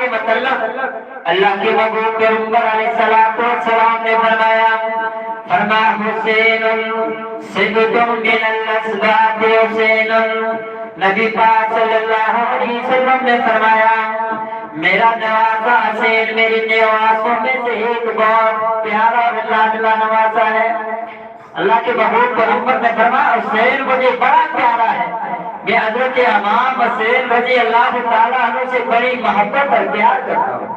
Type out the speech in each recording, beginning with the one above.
کے متعلق اللہ کے محبوب پیغمبر علیہ السلام نے فرمایا حسین صبت من الاسباط حسین، نبی پاک صلی اللہ علیہ وسلم نے فرمایا میرا نواسا حسین میری نواسوں میں سے ایک بہت پیارا اور لاڈلا نواسا ہے۔ اللہ کے محبوب پیغمبر نے فرمایا حسین مجھے بڑا پیارا ہے، میں حضرت امام حسین رضی اللہ تعالیٰ عنہ سے بڑی محبت اور پیار کرتا ہوں۔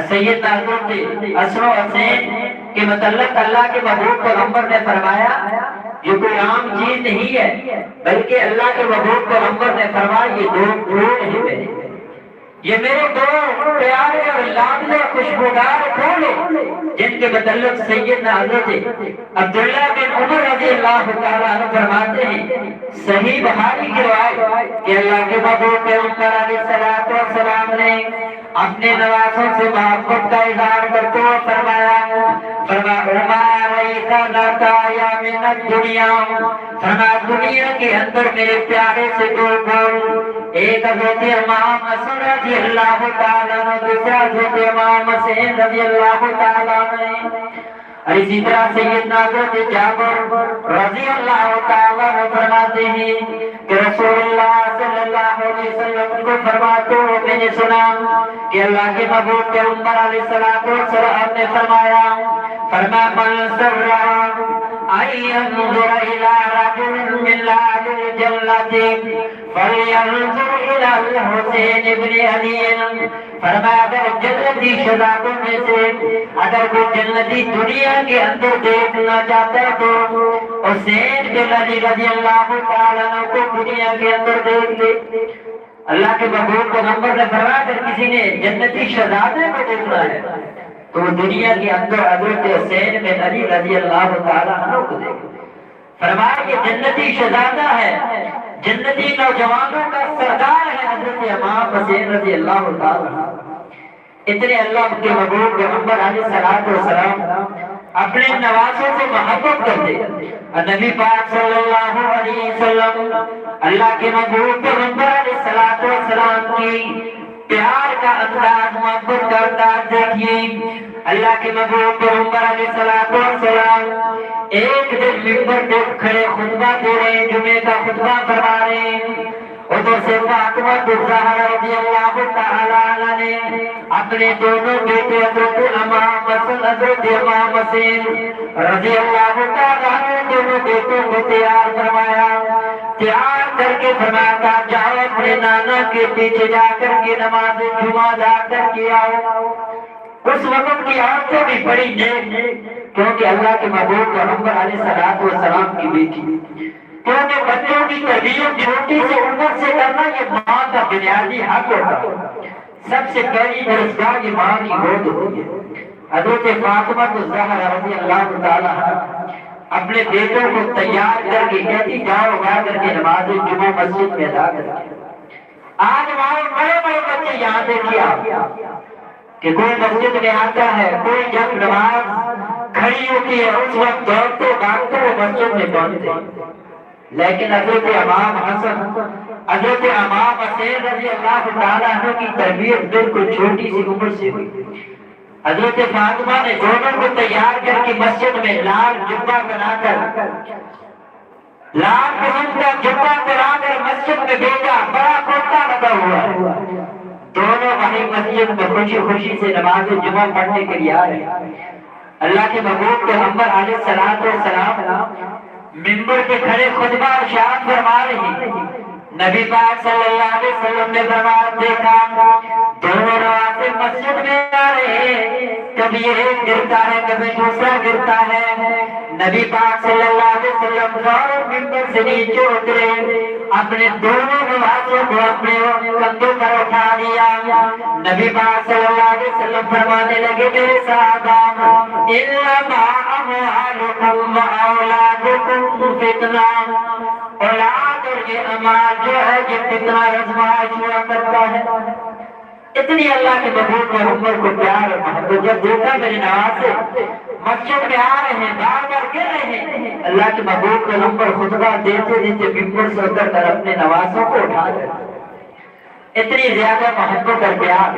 سید حضرت حسن و حسین کے متعلق اللہ کے محبوب پیغمبر نے فرمایا یہ کوئی عام چیز نہیں ہے، بلکہ اللہ کے محبوب پیغمبر نے فرمایا یہ دو پھول ہیں میرے، یہ میرے دو پیارے اور لاڈلے خوشبودار پھول ہیں جن کے متعلق سیدنا حضرت عبداللہ بن عمر رضی اللہ تعالیٰ عنہ فرماتے ہیں صحیح بخاری کی روایت کہ اللہ کے محبوب پیغمبر علیہ السلام نے اپنے نواسوں سے محبت کا اظہار کرتے ہوئے فرمایا دنیا کے اندر میرے پیارے سے دو پھول، ایک حضرت امام حسن رضی اللہ تعالیٰ عنہ، دوسرا حضرت امام حسین رضی اللہ تعالیٰ عنہ۔ اسی طرح سیدنا حضرت جابر رضی اللہ تعالیٰ عنہ فرماتے ہیں کہ رسول اللہ صلی اللہ علیہ وسلم کو فرماتے ہوئے میں نے سنا کہ اللہ کے محبوب پیغمبر علیہ السلام نے فرمایا من سرہ ان ينظر الى رجل من اهل الجنة فلينظر الى الحسين بن علي، فرمایا اگر جنتی شہزادوں میں سے اگر کوئی جنتی دنیا کے اندر دیکھنا چاہتا ہے تو حسین بن علی رضی اللہ تعالیٰ عنہ کو دنیا کے اندر دیکھ لے۔ اللہ کے محبوب پیغمبر نے فرمایا اگر کسی نے جنتی شہزادے کو دیکھنا ہے تو وہ دنیا کے اندر حضرت حسین بن علی رضی اللہ تعالیٰ عنہ کو دیکھے۔ فرمایا کہ جنتی شہزادہ ہے، جنتی نوجوانوں کا سردار ہے حضرت امام حسین رضی اللہ تعالیٰ عنہ۔ اتنے اللہ کے محبوب پیغمبر علیہ السلام اپنے نواسوں سے محبت کرتے، نبی پاک صلی اللہ علیہ وسلم اللہ کے محبوب پیغمبر علیہ السلام کی پیار کا انداز، محبت کا انداز دیکھیے۔ اللہ کے محبوب پیغمبر علیہ السلام ایک دن منبر پہ کھڑے خطبہ دے رہے ہیں، جمعے کا خطبہ فرما رہے ہیں، ادھر سے فاطمہ الزہرا رضی اللہ تعالیٰ عنہ نے اپنے دونوں بیٹے حضرت امام حسن حضرت امام حسین رضی اللہ تعالیٰ عنہ دونوں بیٹوں کو تیار فرمایا، تیار کر کے فرمایا جاؤ اپنے نانا کے پیچھے جا کر کے نماز جمعہ ادا کر کے آؤ۔ اس وقت کی عورتیں بھی بڑی نیک، کیونکہ اللہ کے محبوب پیغمبر علیہ السلام کی بیٹی، کیونکہ بچوں کی تربیت چھوٹی سے عمر سے کرنا یہ ماں کا بنیادی حق ہوتا ہے۔ سب سے پہلی درسگاہ یہ ماں کی گود ہوتی ہے۔ حضرت فاطمہ الزہرا رضی اللہ تعالیٰ اپنے بیٹوں کو تیار کر کے کہتی جاؤ جا کر کے نماز جمعہ مسجد میں ادا کرتے۔ آج وہاں بڑے بڑے بچے یہاں دیکھیا کہ کوئی مسجد میں آتا ہے، کوئی جب نماز کھڑی ہوتی ہے اس وقت دوڑتے بھاگتے ہوئے مسجد میں پہنچتے ہیں، لیکن حضرت امام حسن حضرت امام حسین رضی اللہ تعالیٰ عنہ کی تربیت بالکل چھوٹی سی عمر سے ہوئی۔ حضرت فاطمہ نے دونوں کو تیار کر کے مسجد میں لال جبہ بنا کر لال قسم کا جبہ بنا کر مسجد میں بھیجا، بڑا کرتا لگا ہوا ہے۔ دونوں وہیں مسجد میں خوشی خوشی سے نماز جمعہ پڑھنے کے لیے آ رہے ہیں۔ اللہ کے محبوب پیغمبر علیہ السلام منبر پہ کھڑے خطبہ ارشاد فرما رہے ہیں۔ نبی پاک صلی اللہ علیہ وسلم نے فرمایا دیکھا دونوں نواسے مسجد میں آ رہے ہیں، کبھی ایک گرتا ہے کبھی دوسرا گرتا ہے۔ نبی پاک صلی اللہ علیہ وسلم فوراً منبر سے نیچے اترے، اپنے دونوں نواسوں کو اپنے کندھوں پر اٹھا لیا۔ نبی پاک صلی اللہ علیہ وسلم فرمانے لگے میرے صحابہ انما اموالکم واولادکم فتنہ، اولاد اور یہ امال جو ہے یہ فتنہ آزمائش ہوا کرتا ہے۔ اتنی اللہ کے محبوب پیغمبر کو پیار اور محبت جب دیکھا میرے نواسے مسجد میں آ رہے ہیں، بار بار کہہ رہے ہیں، اللہ کے محبوب پیغمبر خطبہ دیتے دیتے منبر سے اتر کر اپنے نواسوں کو اٹھا کر اتنی زیادہ محبت اور پیار